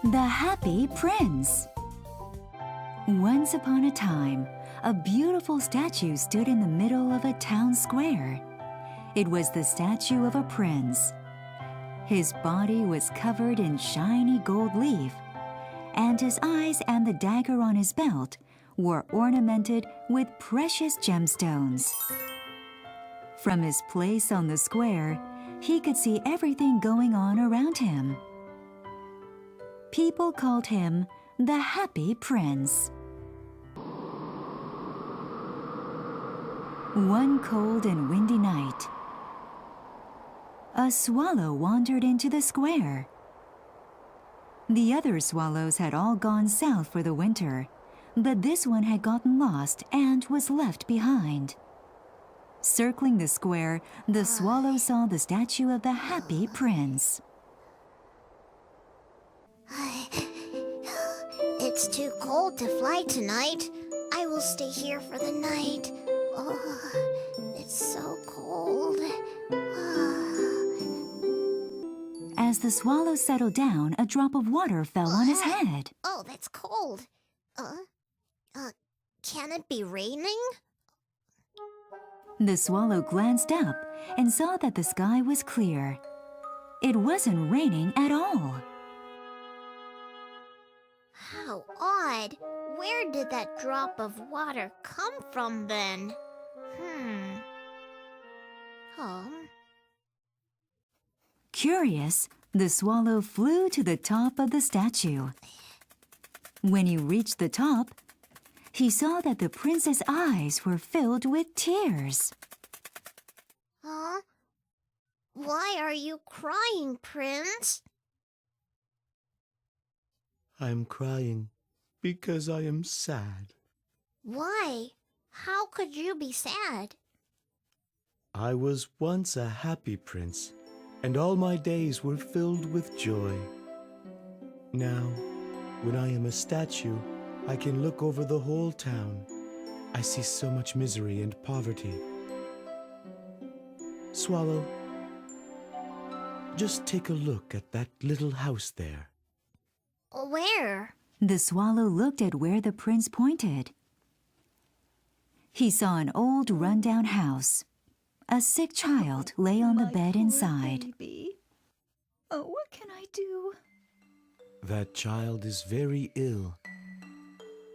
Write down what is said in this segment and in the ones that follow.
The Happy Prince. Once upon a time, a beautiful statue stood in the middle of a town square. It was the statue of a prince. His body was covered in shiny gold leaf, and his eyes and the dagger on his belt were ornamented with precious gemstones. From his place on the square, he could see everything going on around him. People called him the Happy Prince. One cold and windy night, a swallow wandered into the square. The other swallows had all gone south for the winter, but this one had gotten lost and was left behind. Circling the square, the swallow saw the statue of the Happy Prince. It's too cold to fly tonight. I will stay here for the night. Oh, it's so cold. As the swallow settled down, a drop of water fell on his head. Oh, that's cold. Can it be raining? The swallow glanced up and saw that the sky was clear. It wasn't raining at all. How odd. Where did that drop of water come from then? Curious, the swallow flew to the top of the statue. When he reached the top, he saw that the prince's eyes were filled with tears. Huh? Why are you crying, Prince? I'm crying because I am sad. Why? How could you be sad? I was once a happy prince, and all my days were filled with joy. Now, when I am a statue, I can look over the whole town. I see so much misery and poverty. Swallow, just take a look at that little house there. Where? The swallow looked at where the prince pointed. He saw an old run-down house. A sick child lay on the bed inside. Baby. Oh, what can I do? That child is very ill,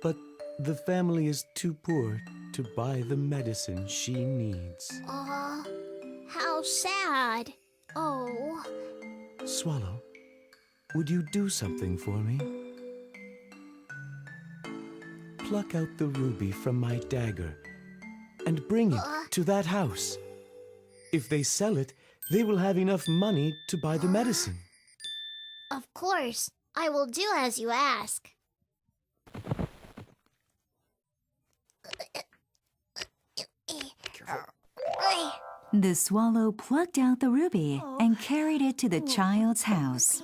but the family is too poor to buy the medicine she needs. How sad. Oh. Swallow, would you do something for me? Pluck out the ruby from my dagger and bring it to that house. If they sell it, they will have enough money to buy the medicine. Of course. I will do as you ask. The swallow plucked out the ruby and carried it to the child's house.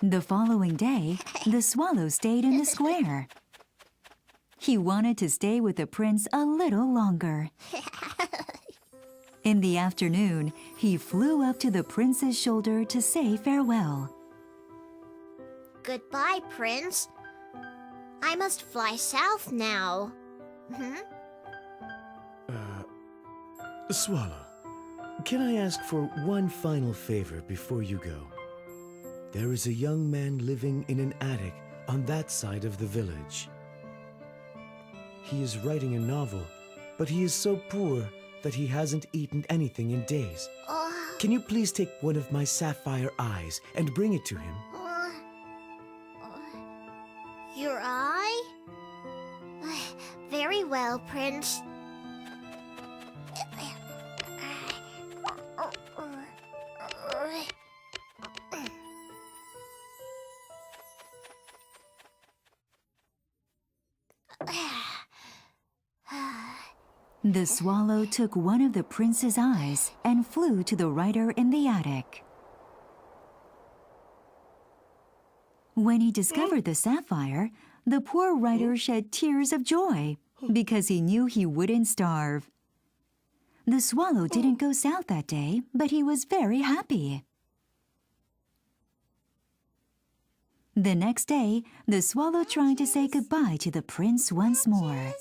The following day, the swallow stayed in the square. He wanted to stay with the prince a little longer. In the afternoon, he flew up to the prince's shoulder to say farewell. Goodbye, Prince. I must fly south now. Swallow, can I ask for one final favor before you go? There is a young man living in an attic on that side of the village. He is writing a novel, but he is so poor that he hasn't eaten anything in days. Can you please take one of my sapphire eyes and bring it to him? Your eye? Very well, Prince. The swallow took one of the prince's eyes and flew to the writer in the attic. When he discovered the sapphire, the poor writer shed tears of joy because he knew he wouldn't starve. The swallow didn't go south that day, but he was very happy. The next day, the swallow tried to say goodbye to the prince once more.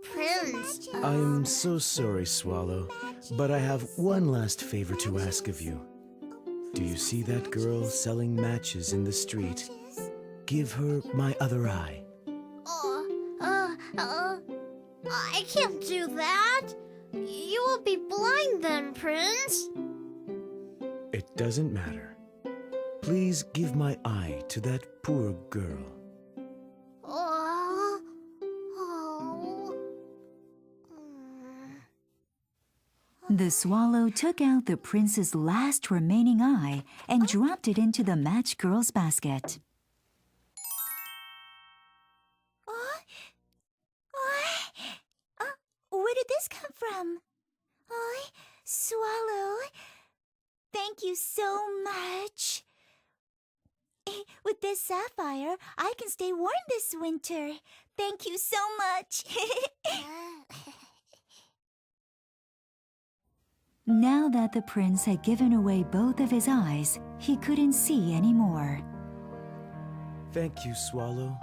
Prince. I'm so sorry, Swallow, but I have one last favor to ask of you. Do you see that girl selling matches in the street? Give her my other eye. I can't do that. You will be blind then, Prince. It doesn't matter. Please give my eye to that poor girl. The swallow took out the prince's last remaining eye and dropped it into the match girl's basket. Where did this come from? Oh, Swallow, thank you so much. With this sapphire, I can stay warm this winter. Thank you so much. Now that the prince had given away both of his eyes, he couldn't see anymore. Thank you, Swallow.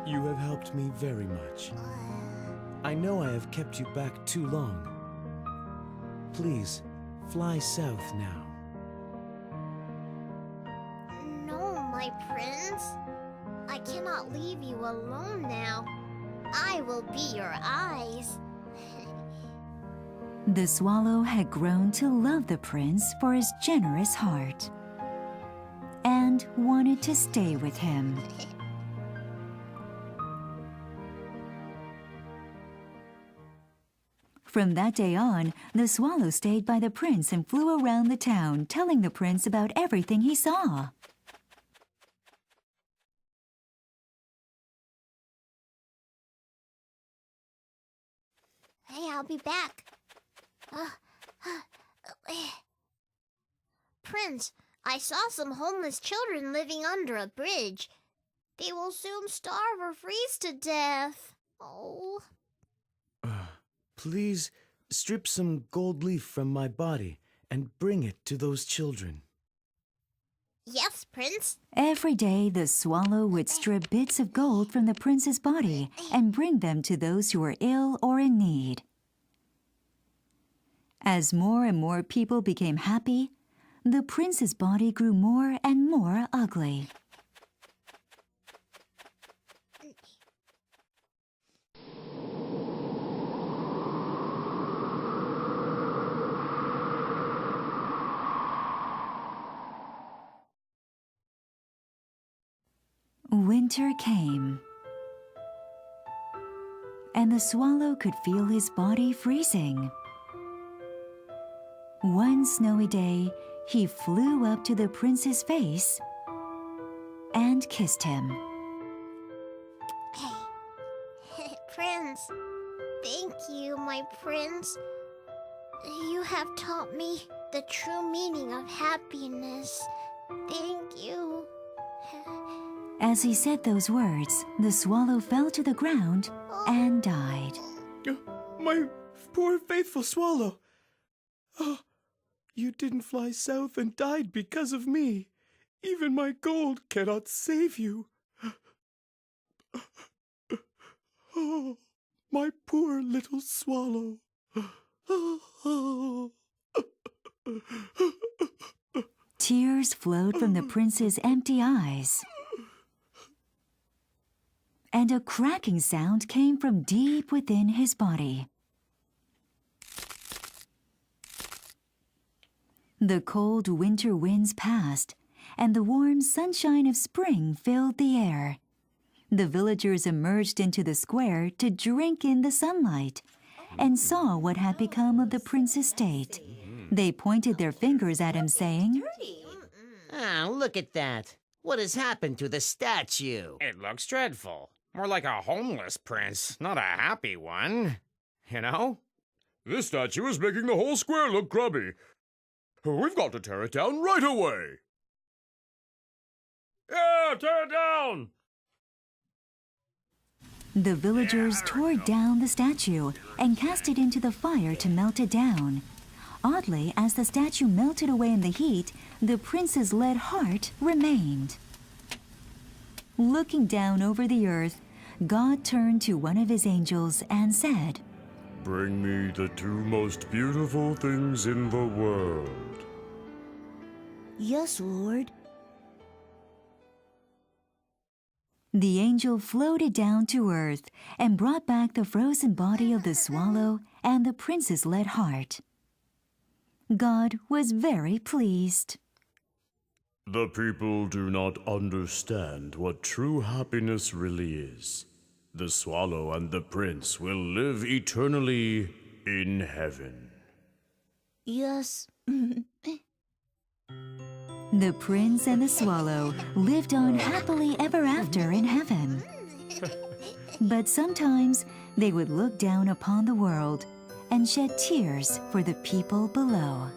You have helped me very much. I know I have kept you back too long. Please, fly south now. No, my prince. I cannot leave you alone now. I will be your eyes. The swallow had grown to love the prince for his generous heart and wanted to stay with him. From that day on, the swallow stayed by the prince and flew around the town, telling the prince about everything he saw. Hey, I'll be back. Prince, I saw some homeless children living under a bridge. They will soon starve or freeze to death. Oh. Please strip some gold leaf from my body and bring it to those children. Yes, Prince. Every day, the swallow would strip bits of gold from the prince's body and bring them to those who were ill or in need. As more and more people became happy, the prince's body grew more and more ugly. Winter came, and the swallow could feel his body freezing. One snowy day, he flew up to the prince's face and kissed him. Prince, thank you, my prince. You have taught me the true meaning of happiness. Thank you. As he said those words, the swallow fell to the ground and died. My poor faithful swallow. Oh, you didn't fly south and died because of me. Even my gold cannot save you. Oh, my poor little swallow. Tears flowed from the prince's empty eyes, and a cracking sound came from deep within his body. The cold winter winds passed, and the warm sunshine of spring filled the air. The villagers emerged into the square to drink in the sunlight and saw what had become of the prince's state. They pointed their fingers at him, saying, Ah, look at that. What has happened to the statue? It looks dreadful. More like a homeless prince, not a happy one. You know? This statue is making the whole square look grubby. We've got to tear it down right away. fire! Tear it down! The villagers tore down the statue and cast it into the fire to melt it down. Oddly, as the statue melted away in the heat, the prince's lead heart remained. Looking down over the earth, God turned to one of his angels and said, Bring me the two most beautiful things in the world. Yes, Lord. The angel floated down to earth and brought back the frozen body of the swallow and the prince's lead heart. God was very pleased. The people do not understand what true happiness really is. The swallow and the prince will live eternally in heaven. Yes. The prince and the swallow lived on happily ever after in heaven. But sometimes they would look down upon the world and shed tears for the people below.